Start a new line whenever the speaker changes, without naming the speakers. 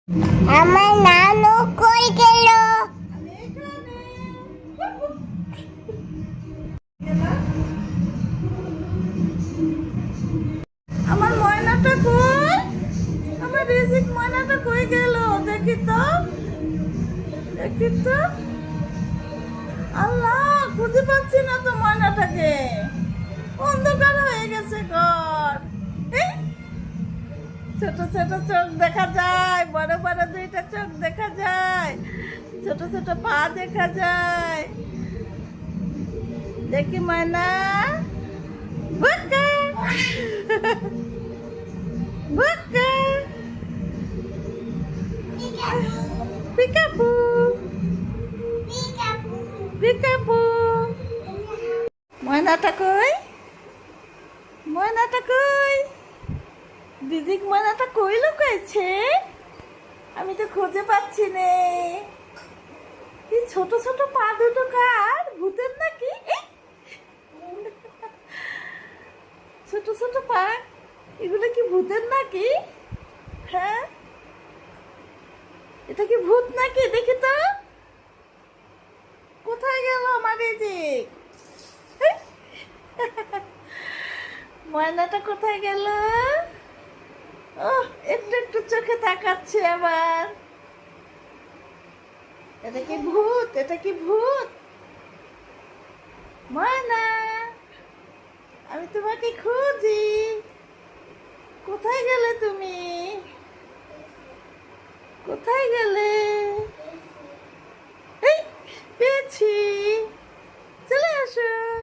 আমার নানু কই গেল?
আমার ময়নাটা কই? আমার রিজিক ময়নাটা কই গেল? দেখি তো, দেখি তো। আল্লাহ, খুঁজে পাচ্ছি না তো ময়নাটাকে। অন্ধকার হয়ে গেছে ঘর। এই, ছোট ছোট চোখ দেখা যায়, বড় বড় দুইটা চোখ দেখা যায়, ছোট ছোট পা দেখা যায়। দেখি ময়না, বুকা বুকা, পিকাপু পিকাপু। ময়নাটা কই? ময়নাটা কই? দিদিক ময়নাটা কই লুকাইছে? আমি তো খুঁজে পাচ্ছি নে। এই ছোট ছোট পা দুটো কার? ভূতের নাকি? ছোট ছোট পা, এগুলো কি ভূতের নাকি? হ্যাঁ, এটা কি ভূত নাকি? দেখি তো, কোথায় গেল আমার রিজিক? ময়নাটা কোথায় গেল? ও, একটু একটু চোখে তাকাচ্ছে আবার। এটা কি ভূত? এটা কি ভূত? ময়না, আমি তোমাকে খুঁজি। কোথায় গেলে তুমি? কোথায় গেলে? এই, পেয়েছি।